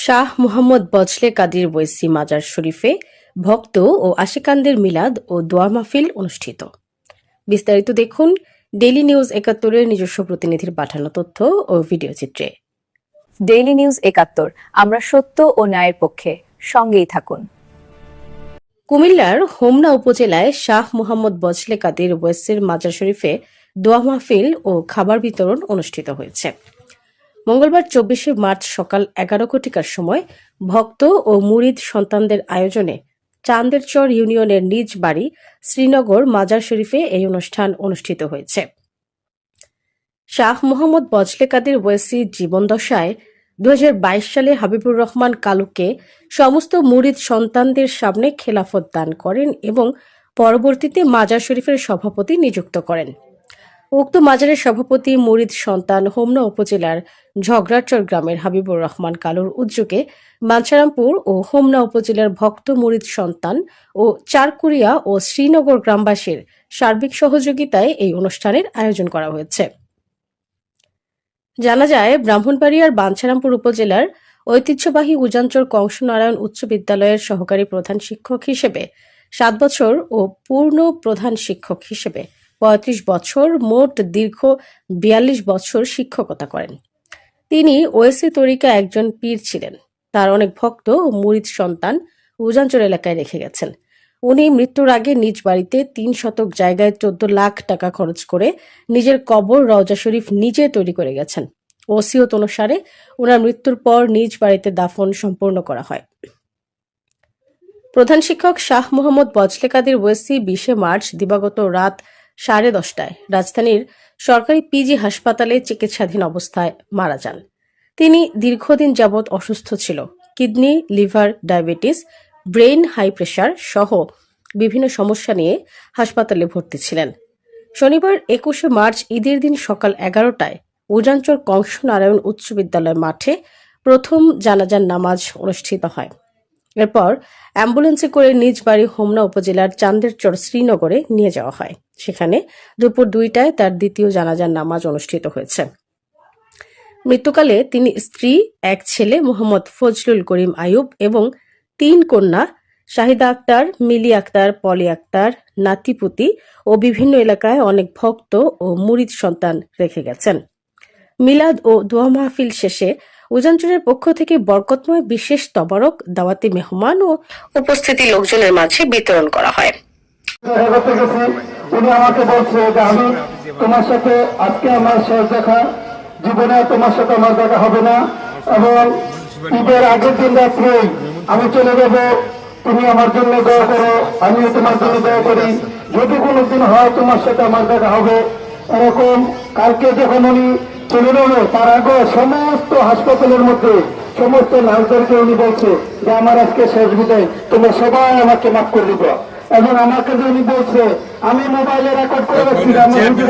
শাহ মুহাম্মদ বজলে কাদির ওয়েসি মাজার শরীফে ভক্ত ও আশিকানদের মিলাদ ও দোয়া মাহফিল অনুষ্ঠিত। বিস্তারিত দেখুন ডেইলি নিউজ ৭১-এর নিজস্ব প্রতিনিধির পাঠানো তথ্য ও ভিডিও চিত্রে। ডেইলি নিউজ ৭১, আমরা সত্য ও ন্যায়ের পক্ষে, সঙ্গেই থাকুন। কুমিল্লার হোমনা উপজেলায় শাহ মুহাম্মদ বজলে কাদির ওয়েসির মাজার শরীফে দোয়া মাহফিল ও খাবার বিতরণ অনুষ্ঠিত হয়েছে। মঙ্গলবার ২৪শে মার্চ সকাল ১১ ঘটিকার সময় ভক্ত ও মুরিদ সন্তানদের আয়োজনে চান্দেরচর ইউনিয়নের নিজ বাড়ি শ্রীনগর মাজার শরীফে এই অনুষ্ঠান অনুষ্ঠিত হয়েছে। শাহ মুহাম্মদ বজলে কাদির ওয়েসি জীবনদশায় ২০২২ সালে হাবিবুর রহমান কালুকে সমস্ত মুরিদ সন্তানদের সামনে খেলাফত দান করেন এবং পরবর্তীতে মাজার শরীফের সভাপতি নিযুক্ত করেন। উক্ত মাজারের সভাপতি মুরিদ সন্তান হোমনা উপজেলার ঝগড়াচর গ্রামের হাবিবুর রহমান কালুর উদ্যোগে বাঞ্ছারামপুর ও হোমনা উপজেলার ভক্ত মুরিদ সন্তান ও চারকুরিয়া ও শ্রীনগর গ্রামবাসীর সার্বিক সহযোগিতায় এই অনুষ্ঠানের আয়োজন করা হয়েছে। জানা যায়, ব্রাহ্মণবাড়িয়ার বাঞ্ছারামপুর উপজেলার ঐতিহ্যবাহী উজানচর কংসনারায়ণ উচ্চ বিদ্যালয়ের সহকারী প্রধান শিক্ষক হিসেবে ৭ বছর ও পূর্ণ প্রধান শিক্ষক হিসেবে ৩৫ বছর, মোট দীর্ঘ ৪২ বছর শিক্ষকতা করেন। তিনি ওয়েসি তরিকা একজন পীর ছিলেন। তার অনেক ভক্ত ও মুরিদ সন্তান উজানচর এলাকায় রেখে গেছেন। উনি মৃত্যুর আগে নিজ বাড়িতে ৩ শতক জায়গায় ১৪ লাখ টাকা খরচ করে নিজের কবর রওজা শরীফ নিজে তৈরি করে গেছেন। ওসিয়ত অনুসারে ওনার মৃত্যুর পর নিজ বাড়িতে দাফন সম্পন্ন করা হয়। প্রধান শিক্ষক শাহ মুহাম্মদ বজলে কাদির ওয়েসি ২০শে মার্চ দিবাগত রাত ১০:৩০টায় রাজধানীর সরকারি পিজি হাসপাতালে চিকিৎসাধীন অবস্থায় মারা যান। তিনি দীর্ঘদিন যাবৎ অসুস্থ ছিল। Kidney, liver, diabetes, brain high pressure সহ বিভিন্ন সমস্যা নিয়ে হাসপাতালে ভর্তি ছিলেন। শনিবার ২১শে মার্চ ঈদের দিন সকাল ১১টায় উজানচর কংসনারায়ণ উচ্চ বিদ্যালয় মাঠে প্রথম জানাজার নামাজ অনুষ্ঠিত হয়। এরপর অ্যাম্বুলেন্সে করে নিজ বাড়ি হোমনা উপজেলার চান্দেরচর শ্রীনগরে নিয়ে যাওয়া হয়। সেখানে দুপুর ২টায় তার দ্বিতীয় জানাজার নামাজ অনুষ্ঠিত হয়েছে। মৃত্যুকালে তিনি স্ত্রী, এক ছেলে মোহাম্মদ ফজলুল করিম আইয়ুব এবং ৩ কন্যা শাহিদা আক্তার, মিলি আক্তার, পলি আক্তার, নাতিপুতি ও বিভিন্ন এলাকায় অনেক ভক্ত ও মুরিদ সন্তান রেখে গেছেন। মিলাদ ও দোয়া মাহফিল শেষে উজানচরের পক্ষ থেকে বরকতময় বিশেষ তবারক, দাওয়াতি মেহমান ও উপস্থিতি লোকজনের মাঝে বিতরণ করা হয়। উনি আমাকে বলছে যে আমি তোমার সাথে আজকে আমার শেষ দেখা, জীবনে তোমার সাথে আমার দেখা হবে না এবং ঈদের আগের দিন রাত্রেই আমি চলে যাব। তুমি আমার জন্য দোয়া করো, আমিও তোমার জন্য দোয়া করি। যদি কোনোদিন হয় তোমার সাথে আমার দেখা হবে এরকম। কালকে যখন উনি চলে যাবে তার আগে সমস্ত হাসপাতালের মধ্যে সমস্ত নার্সদেরকে উনি বলছে যে আমার আজকে শেষ বিদায়, তোমরা সবাই আমাকে মাফ করে দিবা। এবং আমাকে যে উনি বলছে, আমি মোবাইলে রেকর্ড করে রাখছি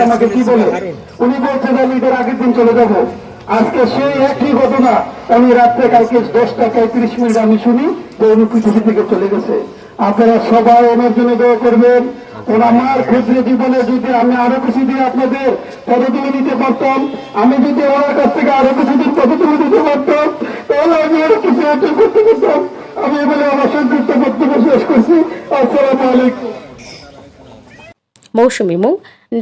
আমাকে কি বলে, উনি বলছে যে আমি ঈদের আগের দিন চলে যাব। আজকে সেই একই ঘটনা আমি রাত্রে কালকে 10:35 আমি শুনি যে উনি পৃথিবী থেকে চলে গেছে। আপনারা সবাই ওনার জন্য দোয়া করবেন। আমার ক্ষুদ্র জীবনে যদি আমি আরো কিছু দিন আপনাদের পদে তুলে দিতে পারতাম, আমি যদি ওনার কাছ থেকে আরো কিছুদিন পদে তুলে দিতে পারতাম, তাহলে আমি আরো কিছু অর্জন করতে পারতাম। আমি বলে আমার সংক্ষিপ্ত বক্তব্য শেষ করছি। আসসালামু আলাইকুম। Mousumi Mung,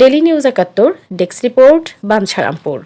daily news ৭১, desk report, Bancharampur.